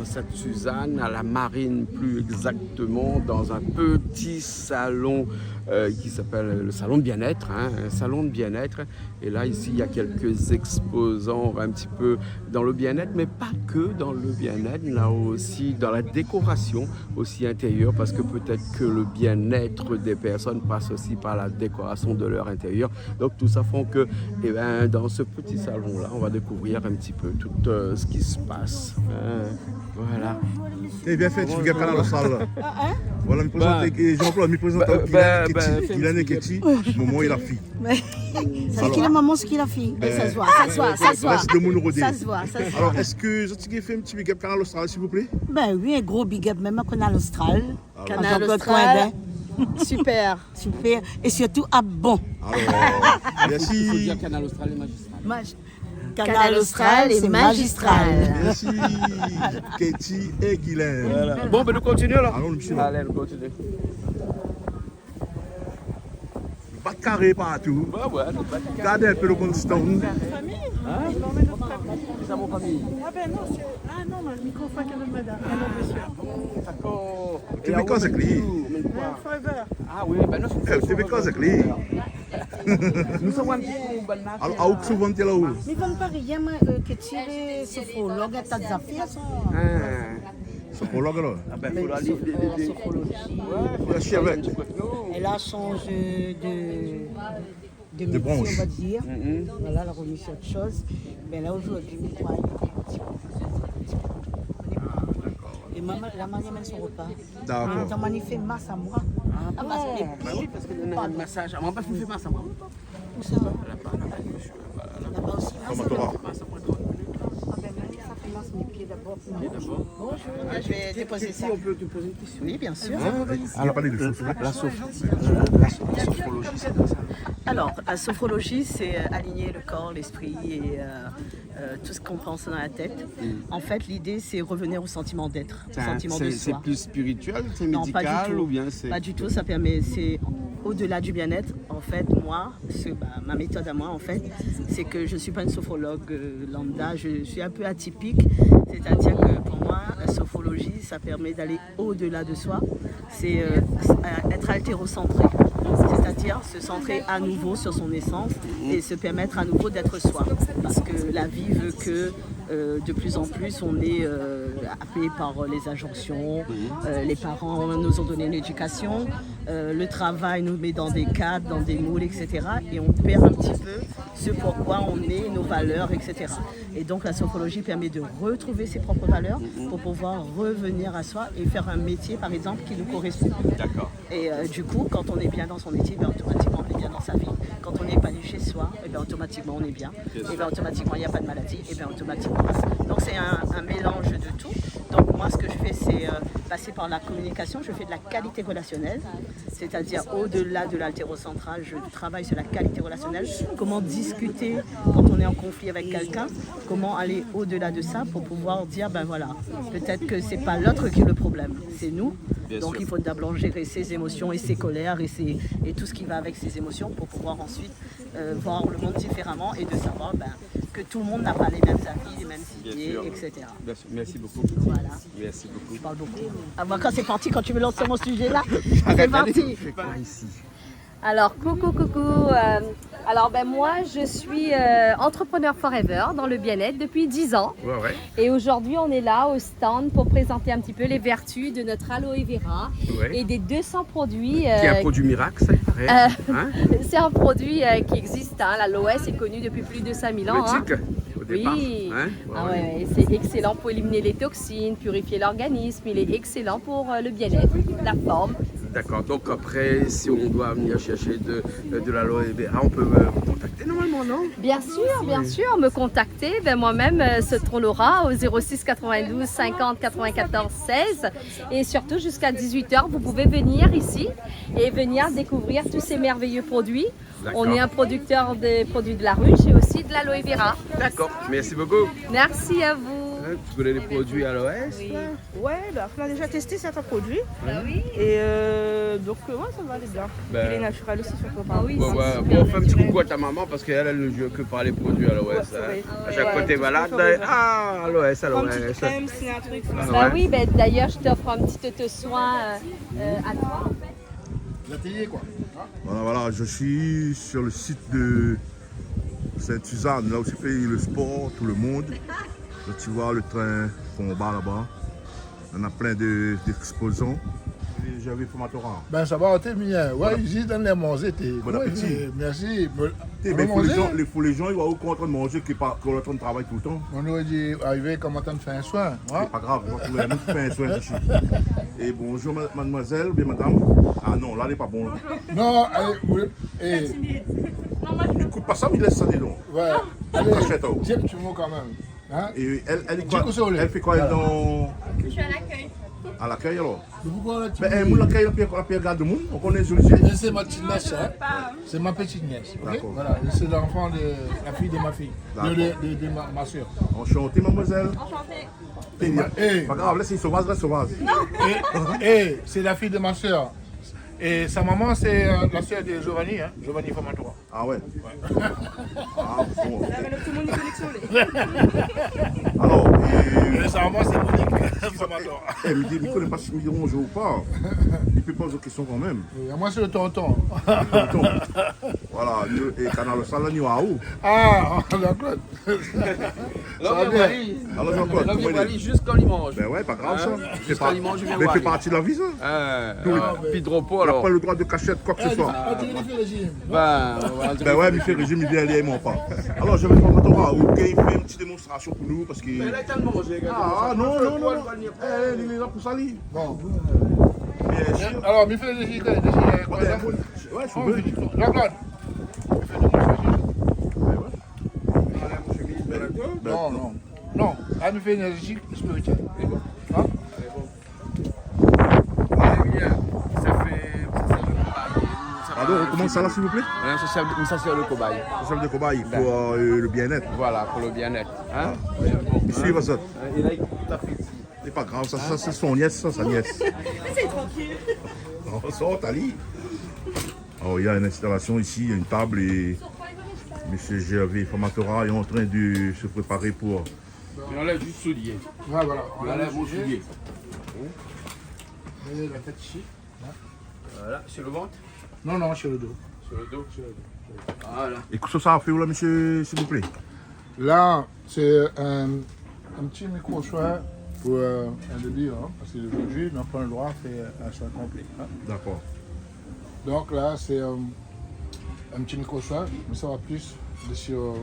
Sainte-Suzanne, à la Marine plus exactement, dans un petit salon qui s'appelle le salon de bien-être, un salon de bien-être. Et là, ici, il y a quelques exposants un petit peu dans le bien-être, mais pas que dans le bien-être, là aussi dans la décoration aussi intérieure, parce que peut-être que le bien-être des personnes passe aussi par la décoration de leur intérieur. Donc tout ça font que dans ce petit salon-là, on va découvrir un petit peu tout ce qui se passe. Voilà. C'est bien fait, tu regardes dans la salle. Voilà, Jean-Claude, me présente Kylian et Ketty, Momo et la fille. C'est qui la maman, c'est qui la fille. Ça se voit. Alors, est-ce que vous avez fait un petit big up Canal Austral, s'il vous plaît? Ben oui, un gros big up, même à Canal Austral. Canal Austral. Super. Super. Et surtout à bon. Alors, merci. Il faut dire Canal Austral et magistral. Canal Austral et magistral. Merci, Ketty et Kylian. Voilà. Bon, ben nous continuons là. Allons, monsieur. Allez, nous continuons. Pas de carré partout. Ouais, Regardez un peu le constant. c'est à mon famille. Ah ben non, c'est... Ah non, le microphone que madame. D'accord. Tu veux quoi, c'est clé? Forever. Ah oui, ben nous sommes. Tu veux quoi, c'est clé? Nous sommes un petit peu Alors, à où souvent tu es là-haut? Mais bon, pas rien, que tirer sophrologue à ta affaires. Sophrologue, là. Ah ben, il faut aller. La sophrologie. Il y a chien avec. Elle a changé de métier, branche. on va dire. Voilà, elle a remis sur autre chose. Mais là, aujourd'hui, je crois et maman, la manière même son repas. D'accord. Quand on fait masse à moi. Ah bon, parce que a un massage. On va pas faire masse à moi. Où ça va? Là-bas aussi. Comment tu vas? Ah ben, ça fait masse mes pieds d'abord. Bonjour. Je vais déposer ça. On peut te poser une question. Oui, bien sûr. Alors, parlez de choses. La sophrologie, c'est quoi ça? Alors, la sophrologie, c'est aligner le corps, l'esprit et tout ce qu'on pense dans la tête. En fait, l'idée, c'est revenir au sentiment d'être, au sentiment de C'est soi. plus spirituel, c'est Non, pas médical du tout. ou bien c'est... Pas du tout, ça permet, c'est au-delà du bien-être. En fait, moi, ma méthode à moi, en fait, c'est que je ne suis pas une sophrologue lambda, je suis un peu atypique. C'est-à-dire que pour moi, la sophrologie, ça permet d'aller au-delà de soi. C'est être altérocentré. C'est-à-dire se centrer à nouveau sur son essence et se permettre à nouveau d'être soi. Parce que la vie veut que de plus en plus on est happé par les injonctions, les parents nous ont donné une éducation, le travail nous met dans des cadres, dans des moules, etc. Et on perd un petit peu ce pourquoi on est, nos valeurs, etc. Et donc la sophrologie permet de retrouver ses propres valeurs pour pouvoir revenir à soi et faire un métier par exemple qui nous correspond. D'accord. Et du coup, quand on est bien dans son métier, ben, automatiquement on est bien dans sa vie. Quand on est épanoui chez soi, et ben, automatiquement on est bien. Et ben, automatiquement il n'y a pas de maladie. Et ben, automatiquement. Donc c'est un mélange de tout. Donc moi ce que je fais c'est passer par la communication, je fais de la qualité relationnelle, c'est-à-dire au-delà de l'haltérocentrale, je travaille sur la qualité relationnelle, comment discuter quand on est en conflit avec quelqu'un, comment aller au-delà de ça pour pouvoir dire ben voilà, peut-être que c'est pas l'autre qui est le problème, c'est nous. Bien Donc sûr. il faut d'abord gérer ses émotions et ses colères et tout ce qui va avec ses émotions pour pouvoir ensuite voir le monde différemment et de savoir que tout le monde n'a pas les mêmes avis, les mêmes idées, sûr. etc. Bien sûr. Merci beaucoup. Voilà. Merci beaucoup. Je parle beaucoup. Ah, moi, quand c'est parti, quand tu me lances sur mon sujet là, c'est parti. Fais quoi ici? Alors, coucou. Alors, moi, je suis entrepreneur forever dans le bien-être depuis 10 ans. Ouais. Et aujourd'hui, on est là au stand pour présenter un petit peu les vertus de notre aloe vera Ouais. et des 200 produits. Qui est un produit miracle, ça, il paraît. Hein? C'est un produit qui existe. Hein. L'aloe est connu depuis plus de 5000 ans. hein. Le tic, au départ. Oui, Hein? ah ouais, c'est excellent pour éliminer les toxines, purifier l'organisme. Il est excellent pour le bien-être, la forme. D'accord, donc après, si on doit venir chercher de l'aloe vera, on peut vous contacter normalement, non? Bien sûr, me contacter. Moi-même, Laura au 06 92 50 94 16. Et surtout, jusqu'à 18h, vous pouvez venir ici et venir découvrir tous ces merveilleux produits. D'accord. On est un producteur des produits de la ruche et aussi de l'aloe vera. D'accord, merci beaucoup. Merci à vous. Tu connais les produits à l'OS? Oui. Ouais, bah, on a déjà testé certains produits. Bah oui. Et donc, ouais, ça va aller bien. Ben. Il est naturel aussi, surtout. Ah oui, Ouais, c'est ouais. super Bon, fais un petit naturel. coucou à ta maman parce qu'elle, elle ne joue que par les produits à l'OS. Ouais, c'est vrai. À chaque fois Ouais, que t'es tout malade, ce qu'on fait, ah, à l'OS, à Prends une l'OS. petite crème, c'est un truc. Ah, Bah ouais. oui, ben, d'ailleurs, je t'offre un petit auto-soin à toi, en fait. L'atelier quoi. Voilà, je suis sur le site de Sainte-Suzanne, là où se fait le sport, tout le monde. Là, tu vois le train fond bas là-bas. On a plein d'exposants. J'avais Formatora. Ben ça va, t'es bien. Ouais, ici dans les manger, t'es. Bon appétit. Merci. Mais il faut les gens, ils voient qu'on est en train de manger, qu'on est en train de travailler tout le temps. On aurait dit arriver comment t'en fais un soin. Hein? C'est pas grave, on va trouver un autre qui fait un soin ici. Et bonjour mademoiselle, ou bien madame. Ah non, là, elle n'est pas bon. Là. Non, allez, Écoute pas ça, mais laisse ça dedans. ouais. Allez, cachette, oh. Tiens, tu mot quand même. Hein? Et elle, Dis que c'est au lait. elle fait quoi elle, dans... Je suis à l'accueil. À l'accueil alors? Pourquoi là, tu Mais elle, l'accueil, la pierre garde de monde, on connaît les Olivier. c'est ma petite nièce, hein? C'est ma petite nièce. ok? D'accord. Voilà, et c'est l'enfant de la fille de ma fille, D'accord. de ma soeur. Enchanté, mademoiselle. Eh. Pas grave, laisse, sauvage, reste sauvage. Et c'est la fille de ma soeur. Et sa maman, c'est la soeur de Giovanni, hein? Giovanni Formatora. Ah ouais? Ah bon. Ok. Tout le monde est connecté. Alors, Et sa maman, c'est Monique Formatora. elle me dit, il ne connaît pas si on joue ou pas. Il peut poser des questions quand même. Et moi, c'est le tonton. Voilà, et Canal Salan, il va où? Ah, d'accord. L'homme bien. Alors, Jean-Claude, L'homme comment est il valide est? jusqu'à dimanche. Ben ouais, pas grave ça. Jusqu'à dimanche, je viens Mais voir. fait partie de la vie ça. Puis de repos On n'a alors. pas le droit de cachette, quoi que ce soit. Ah, tu veux faire le régime? Ben, Ben ouais, mais fait régime, il vient aller, moi pas. Alors, je vais faire ma Torah. Ok, il fait une petite démonstration pour nous parce que. il a tellement mangé, gars. Ah non, non, non. Il est là pour ça, lui. Bon. Bien sûr. Alors, il fait le régime. Ouais, je suis bien. Jean-Claude. Non, non. Non, elle me fait énergique spirituelle. Hein? Pardon, on commence ça là, s'il vous plaît? Ça c'est le cobaye. Le chef de combat, pour le bien-être. Voilà, pour le bien-être. Hein? Ici, va ça. Il a tout à fait. C'est pas grave, ça c'est son nièce, ça, sa nièce. C'est tranquille. On sort, Ali. Alors, il y a une installation ici, il y a une table et M. Gervais Formatora est en train de se préparer pour. Il enlève juste soulier. Ouais, voilà. Il enlève mon soulier. Et la tête ici. Voilà, sur le ventre, Non, non, sur le dos. sur le dos. Voilà. Et que ça a fait où là, monsieur, s'il vous plaît? Là, c'est un petit micro-soin pour un début, hein, parce qu'aujourd'hui, on n'a pas le droit de faire un soin complet. Hein. D'accord. Donc là, c'est un petit micro-soin, mais ça va plus sur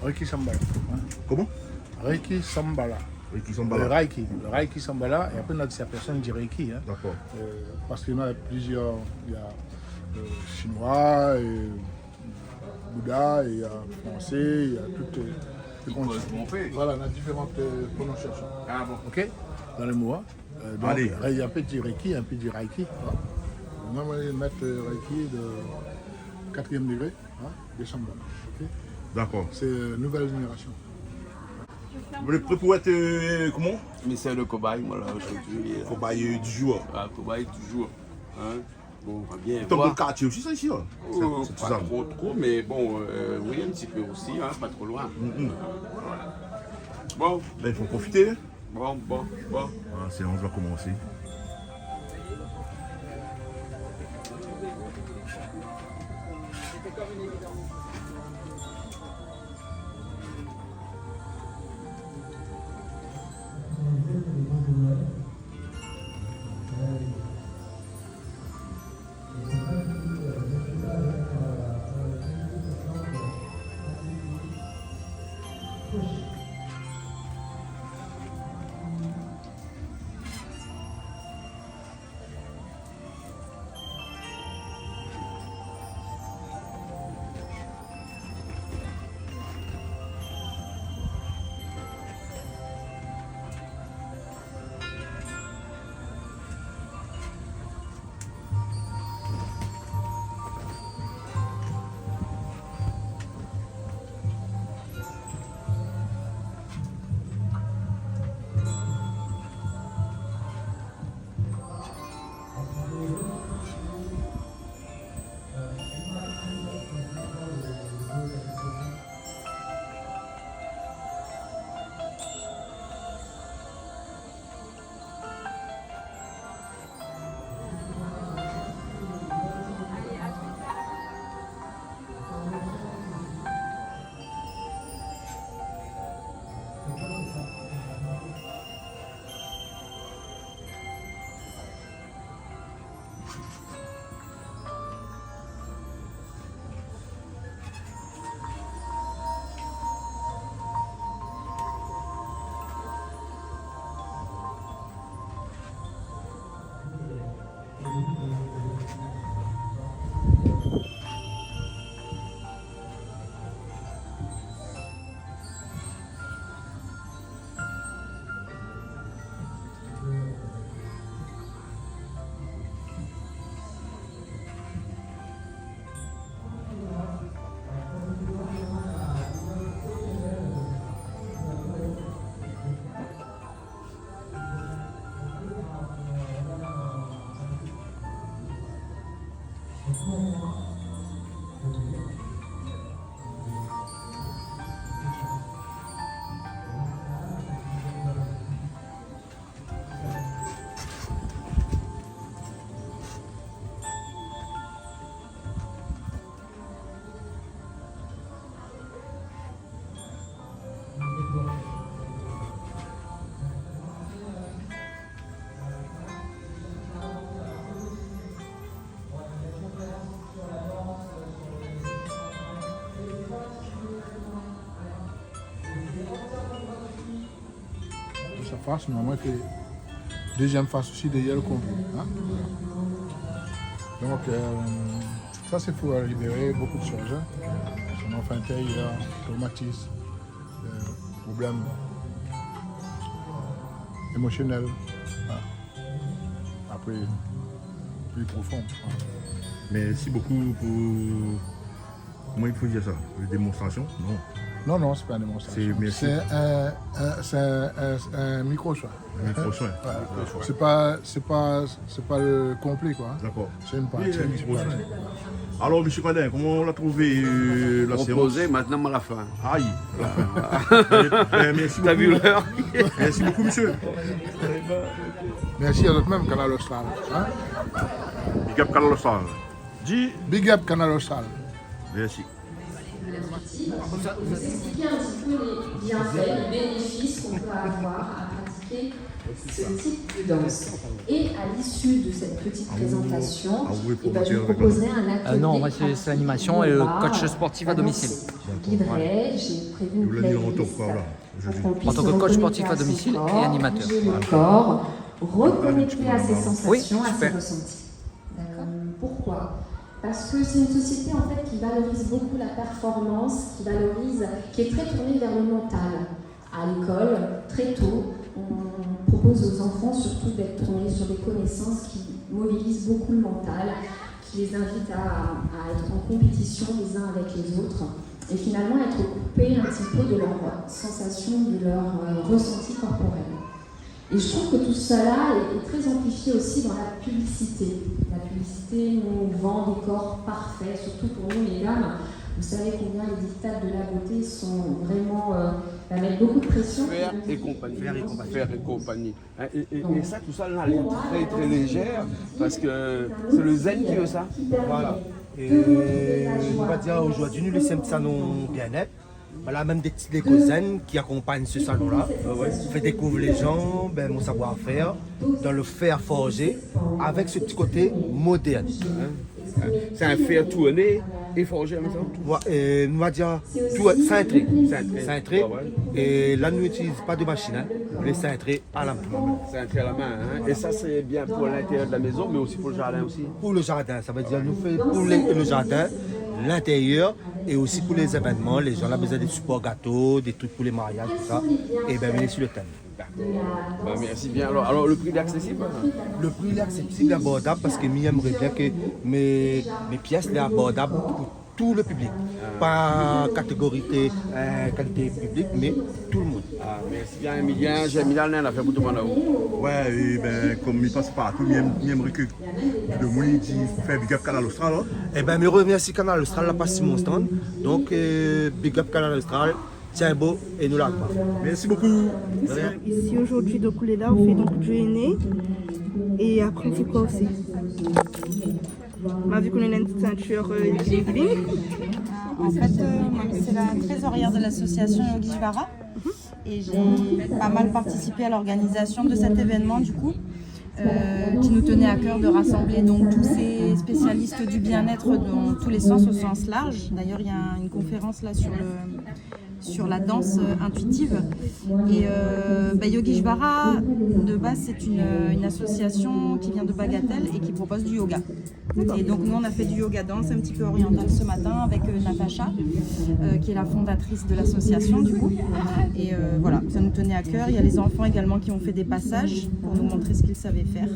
Reiki Sambala. Hein. Comment? Reiki Sambala. Et qui sont Le balades. Reiki. Le Reiki Sambala, et après, on a cette personne dit Reiki. Hein. D'accord. Parce qu'il y en a plusieurs. Il y a chinois, et Bouddha, et il y a français, il y a toutes les. Voilà, on a différentes prononciations. Ah bon. Ok? Dans les mots. Hein. Donc, Allez. il y a un peu du Reiki, un peu du Reiki. Hein. On va mettre Reiki de 4e degré, hein, de Sambala. Ok? D'accord. C'est nouvelle génération. Vous êtes prêt pour être comment? Mais c'est le cobaye, moi là, aujourd'hui. Cobaye du jour. Ah, cobaye toujours. Hein? Bon, on va bien Ton voir. bon quartier aussi, ça ici, là? C'est tout Pas ça. trop, mais bon, oui, un petit peu aussi, hein, pas trop loin. Bon, Ben, il faut profiter. bon. La séance va commencer. face, normalement il fait deuxième face aussi derrière le complet. Hein? Donc ça c'est pour libérer beaucoup de choses. Hein? Son enfant intérieur, traumatisme, problèmes émotionnels. Hein? Après, plus profond. Hein? Merci beaucoup pour... Comment il faut dire ça? Une démonstration? Non. Non, c'est pas une démonstration. C'est un micro-soin. Un micro-soin. Ouais. C'est pas le complet, quoi. D'accord. C'est une partie. Oui, un micro-soin. Alors, M. Quadin, comment on l'a trouvé la séance? Proposé maintenant à la fin. Aïe, la fin. Merci T'as vu beaucoup. l'heure? Merci beaucoup, monsieur. Merci à notre même Canal Austral. Hein? Big up Canal Austral. Dis. Big up Canal Austral. Merci. Vous expliquer un petit peu les bienfaits, les bénéfices qu'on peut avoir à pratiquer ce type de danse. Et à l'issue de cette petite présentation, je vous proposerai un atelier. Non, moi c'est l'animation et le coach sportif à domicile. Guiderai, j'ai prévu une playlist En tant que coach sportif à domicile et animateur. Le corps, reconnecter à ses sensations, oui, à ses ressentis. Pourquoi ? Parce que c'est une société en fait qui valorise beaucoup la performance, qui est très tournée vers le mental. À l'école, très tôt, on propose aux enfants surtout d'être tournés sur des connaissances qui mobilisent beaucoup le mental, qui les invitent à être en compétition les uns avec les autres et finalement être coupés un petit peu de leurs sensations, de leurs ressentis corporels. Et je trouve que tout cela est très amplifié aussi dans la publicité. La publicité nous vend des corps parfaits, surtout pour nous, mesdames. Vous savez combien les dictats de la beauté sont vraiment mettent beaucoup de pression. Faire et compagnie. Et ça, tout ça, là, elle est très très légère parce que c'est le zen qui veut ça. Voilà. Et on va dire aujourd'hui, nous laissons un salon bien-être. Voilà, même des petits décos zen qui accompagnent ce salon-là. On fait découvrir les gens, mon savoir-faire, dans le fer forgé, avec ce petit côté moderne. C'est un fer tourné et forgé en même temps. Ouais, et on va dire cintré. Et là, nous n'utilisons pas de machine, on les cintré à la main. Cintré à la main. Et ça, c'est bien pour l'intérieur de la maison, mais aussi pour le jardin aussi. Pour le jardin, ça veut dire nous faisons pour le jardin, l'intérieur et aussi pour les événements. Les gens ont besoin des supports gâteaux, des trucs pour les mariages, tout ça. Et bien, venez sur le thème. Merci bien. Alors le prix est accessible? Le prix est accessible et abordable parce que j'aimerais bien que mes pièces soient abordables pour tout le public. Pas catégorie qualité publique, mais tout le monde. Merci bien, Emilien. J'ai Emilien, on a fait beaucoup de monde. Ouais, et comme il passe partout, j'aimerais que le monde dit faire Big Up Canal Austral. Eh bien, je remercie Canal Austral, là, passe sur mon stand. Donc, Big Up Canal Austral. Tiens beau et nous là. Merci beaucoup. Ici aujourd'hui, donc on est là, on fait donc du henné. Et après on fait quoi aussi? On a vu qu'on a une ceinture équilibrée. En fait, c'est la trésorière de l'association Yogishvara. Et j'ai pas mal participé à l'organisation de cet événement du coup. Qui nous tenait à cœur de rassembler donc tous ces spécialistes du bien-être dans tous les sens, au sens large. D'ailleurs, il y a une conférence là sur la danse intuitive. Et Yogishvara, de base, c'est une association qui vient de Bagatelle et qui propose du yoga. Et donc nous, on a fait du yoga danse un petit peu oriental ce matin avec Natacha, qui est la fondatrice de l'association du coup. Et voilà, ça nous tenait à cœur. Il y a les enfants également qui ont fait des passages pour nous montrer ce qu'ils savaient faire.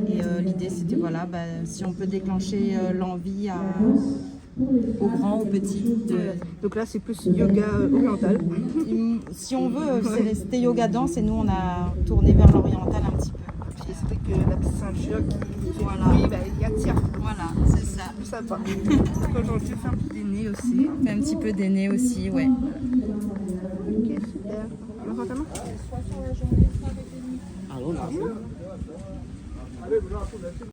Et l'idée, c'était voilà, si on peut déclencher l'envie aux grands, aux petits. Donc là, c'est plus yoga oriental. Si on veut, c'était yoga danse et nous, on a tourné vers l'oriental un petit peu. Et c'était que la petite ceinture qui attire. Voilà, c'est ça. Plus sympa. Donc aujourd'hui, on fait un peu d'aîné aussi. On fait un petit peu d'aîné aussi, ouais. Ok, super. On va faire ta main? Allons là.